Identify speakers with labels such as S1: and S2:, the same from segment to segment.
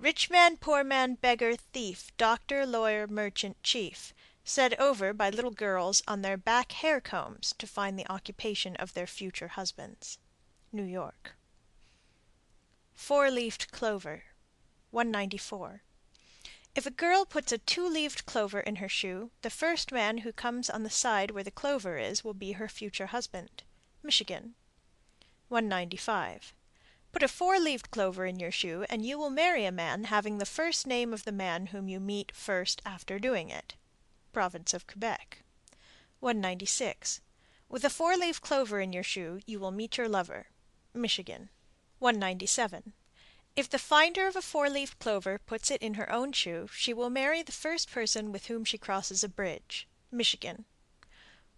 S1: Rich man, poor man, beggar, thief, doctor, lawyer, merchant, chief. Said over by little girls on their back hair combs to find the occupation of their future husbands. New York. Four-leaved clover. 194. If a girl puts a two-leaved clover in her shoe, the first man who comes on the side where the clover is will be her future husband. Michigan. 195. Put a four-leaved clover in your shoe, and you will marry a man having the first name of the man whom you meet first after doing it. Province of Quebec. 196. With a four-leaved clover in your shoe, you will meet your lover. Michigan. 197. If the finder of a four-leaved clover puts it in her own shoe, she will marry the first person with whom she crosses a bridge. Michigan.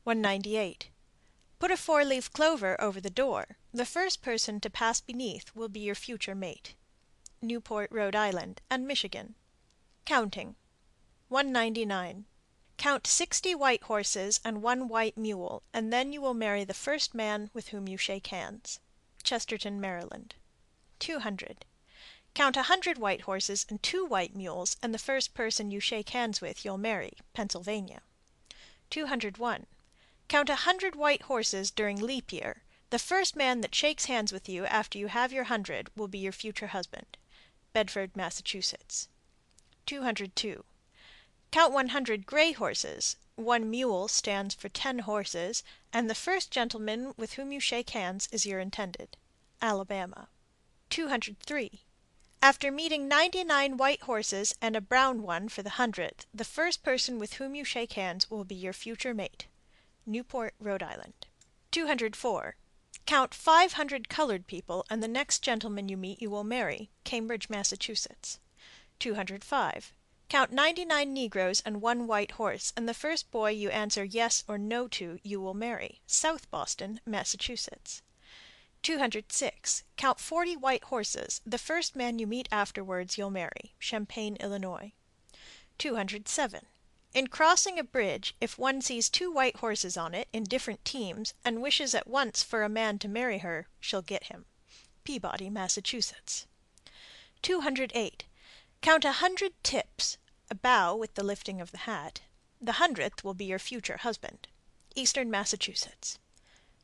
S1: 198. Put a four-leaved clover over the door. The first person to pass beneath will be your future mate. Newport, Rhode Island, and Michigan. Counting. 199. Count 60 white horses and 1 white mule, and then you will marry the first man with whom you shake hands. Chesterton, Maryland. 200. Count 100 white horses and 2 white mules, and the first person you shake hands with you'll marry. Pennsylvania. 201. Count 100 white horses during leap year. The first man that shakes hands with you after you have your 100 will be your future husband. Bedford, Massachusetts. 202. Count 100 gray horses. 1 mule stands for 10 horses, and the first gentleman with whom you shake hands is your intended. Alabama. 203. After meeting 99 white horses and a brown one for the 100th, the first person with whom you shake hands will be your future mate. Newport, Rhode Island. 204. Count 500 colored people, and the next gentleman you meet you will marry. Cambridge, Massachusetts. 205. Count 99 Negroes and 1 white horse, and the first boy you answer yes or no to you will marry. South Boston, Massachusetts. 206. Count 40 white horses. The first man you meet afterwards you'll marry. Champaign, Illinois. 207. In crossing a bridge, if one sees 2 white horses on it in different teams and wishes at once for a man to marry her, she'll get him. Peabody, Massachusetts. 208. Count 100 tips, a bow with the lifting of the hat. The 100th will be your future husband. Eastern Massachusetts.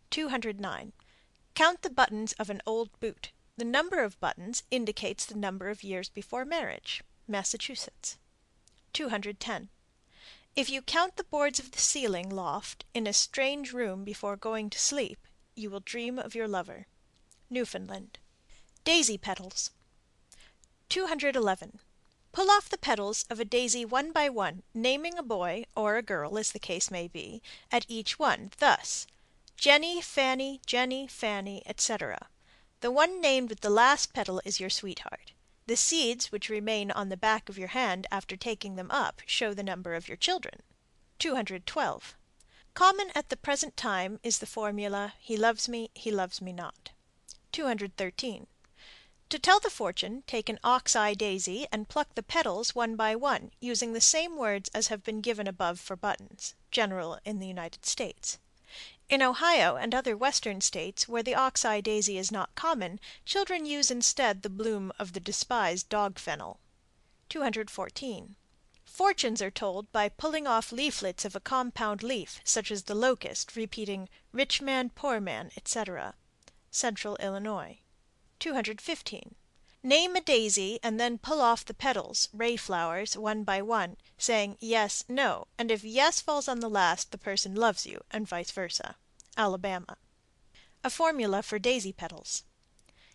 S1: 209. Count the buttons of an old boot. The number of buttons indicates the number of years before marriage. Massachusetts. 210. If you count the boards of the ceiling loft in a strange room before going to sleep, you will dream of your lover. Newfoundland. Daisy petals. 211. Pull off the petals of a daisy one by one, naming a boy, or a girl as the case may be, at each one, thus: Jenny, Fanny, etc. The one named with the last petal is your sweetheart. The seeds which remain on the back of your hand after taking them up show the number of your children. 212. Common at the present time is the formula, he loves me not. 213. To tell the fortune, take an ox-eye daisy and pluck the petals one by one, using the same words as have been given above for buttons. General in the United States. In Ohio and other western states where the ox-eye daisy is not common, children use instead the bloom of the despised dog fennel. 214. Fortunes are told by pulling off leaflets of a compound leaf, such as the locust, repeating rich man, poor man, etc. Central Illinois. 215. Name a daisy and then pull off the petals, ray flowers, one by one, saying yes, no, and if yes falls on the last, the person loves you, and vice versa. Alabama. A formula for daisy petals.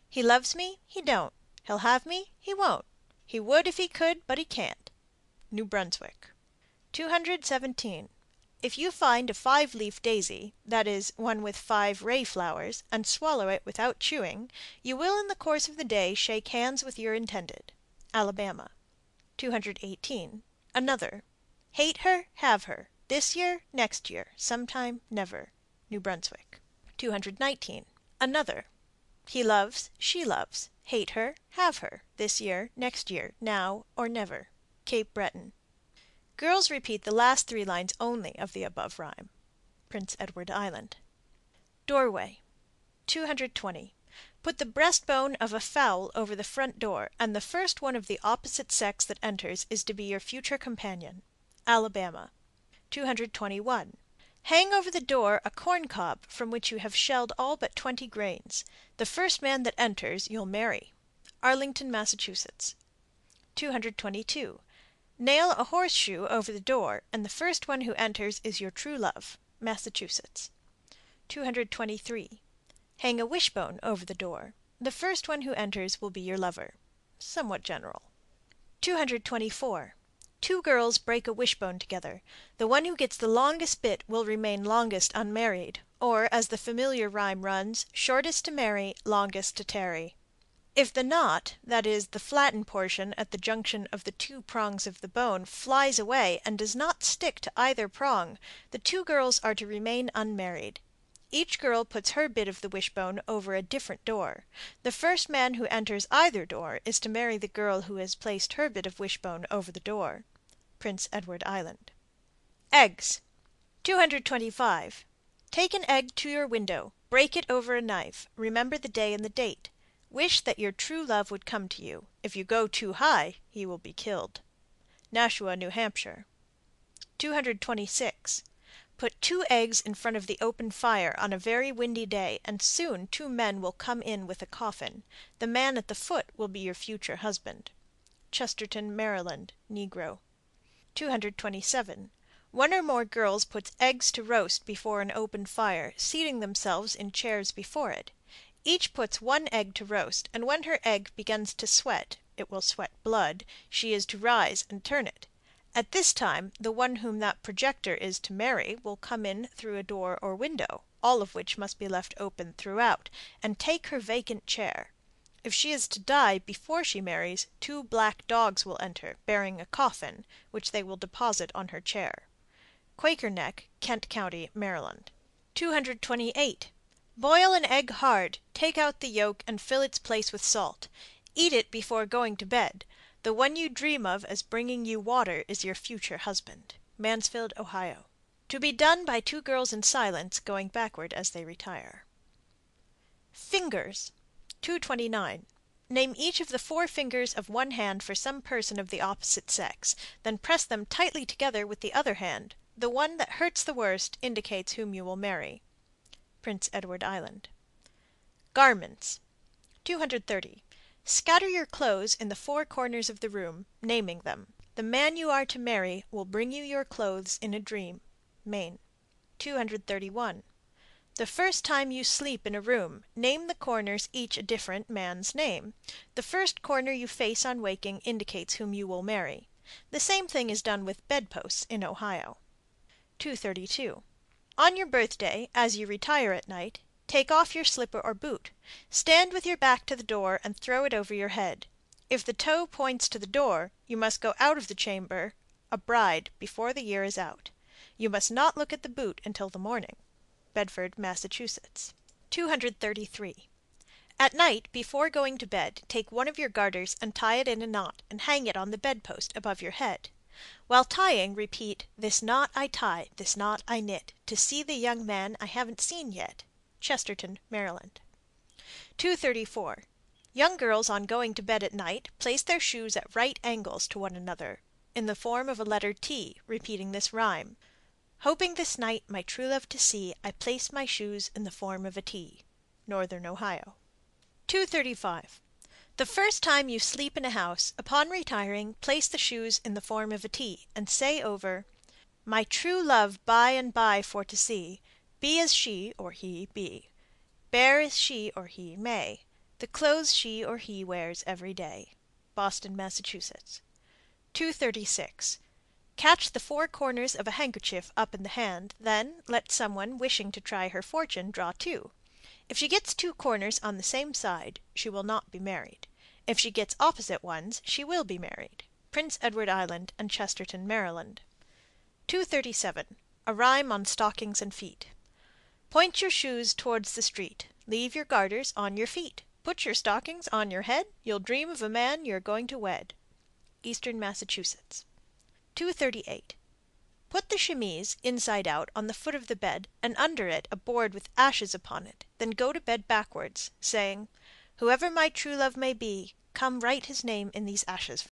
S1: He loves me, he don't. He'll have me, he won't. He would if he could, but he can't. New Brunswick. 217. If you find a 5-leaf daisy, that is, one with 5 ray flowers, and swallow it without chewing, you will in the course of the day shake hands with your intended. Alabama. 218. Another. Hate her, have her. This year, next year, sometime, never. New Brunswick. 219. Another. He loves, she loves. Hate her, have her. This year, next year, now, or never. Cape Breton. Girls repeat the last 3 lines only of the above rhyme. Prince Edward Island. Doorway. 220. Put the breastbone of a fowl over the front door, and the first one of the opposite sex that enters is to be your future companion. Alabama. 221. Hang over the door a corn cob from which you have shelled all but 20 grains. The first man that enters you'll marry. Arlington, Massachusetts. 222. Nail a horseshoe over the door, and the first one who enters is your true love. Massachusetts. 223. Hang a wishbone over the door. The first one who enters will be your lover. Somewhat general. 224. Two girls break a wishbone together. The one who gets the longest bit will remain longest unmarried, or, as the familiar rhyme runs, shortest to marry, longest to tarry. If the knot, that is, the flattened portion at the junction of the two prongs of the bone, flies away and does not stick to either prong, the two girls are to remain unmarried. Each girl puts her bit of the wishbone over a different door. The first man who enters either door is to marry the girl who has placed her bit of wishbone over the door. Prince Edward Island. Eggs. 225. Take an egg to your window, break it over a knife, remember the day and the date. Wish that your true love would come to you. If you go too high, he will be killed. Nashua, New Hampshire. 226. Put 2 eggs in front of the open fire on a very windy day, and soon 2 men will come in with a coffin. The man at the foot will be your future husband. Chesterton, Maryland. Negro. 227. One or more girls puts eggs to roast before an open fire, seating themselves in chairs before it. Each puts 1 egg to roast, and when her egg begins to sweat (it will sweat blood), she is to rise and turn it. At this time, the one whom that projector is to marry will come in through a door or window, all of which must be left open throughout, and take her vacant chair. If she is to die before she marries, 2 black dogs will enter, bearing a coffin, which they will deposit on her chair. Quaker Neck, Kent County, Maryland. 228. Boil an egg hard, take out the yolk and fill its place with salt. Eat it before going to bed. The one you dream of as bringing you water is your future husband. Mansfield, Ohio. To be done by 2 girls in silence, going backward as they retire. Fingers. 229. Name each of the 4 fingers of one hand for some person of the opposite sex, then press them tightly together with the other hand. The one that hurts the worst indicates whom you will marry. Prince Edward Island. Garments. 230. Scatter your clothes in the 4 corners of the room, naming them. The man you are to marry will bring you your clothes in a dream. Maine. 231. The first time you sleep in a room, name the corners each a different man's name. The first corner you face on waking indicates whom you will marry. The same thing is done with bedposts in Ohio. 232. On your birthday, as you retire at night, take off your slipper or boot. Stand with your back to the door and throw it over your head. If the toe points to the door, you must go out of the chamber a bride before the year is out. You must not look at the boot until the morning. Bedford, Massachusetts. 233. At night, before going to bed, take one of your garters and tie it in a knot, and hang it on the bedpost above your head. While tying, repeat, "This knot I tie, this knot I knit, to see the young man I haven't seen yet." Chesterton, Maryland. 234. Young girls on going to bed at night place their shoes at right angles to one another, in the form of a letter T, repeating this rhyme. Hoping this night my true love to see, I place my shoes in the form of a T. Northern Ohio. 235. The first time you sleep in a house, upon retiring, place the shoes in the form of a T, and say over, "My true love by and by for to see, be as she or he be, bear as she or he may, the clothes she or he wears every day." Boston, Massachusetts. 236. Catch the 4 corners of a handkerchief up in the hand, then let someone wishing to try her fortune draw 2. If she gets 2 corners on the same side, she will not be married. If she gets opposite ones, she will be married. Prince Edward Island and Chesterton, Maryland. 237. A rhyme on stockings and feet. Point your shoes towards the street. Leave your garters on your feet. Put your stockings on your head. You'll dream of a man you're going to wed. Eastern Massachusetts. 238. Put the chemise, inside out, on the foot of the bed, and under it a board with ashes upon it, then go to bed backwards, saying, "Whoever my true love may be, come write his name in these ashes for me."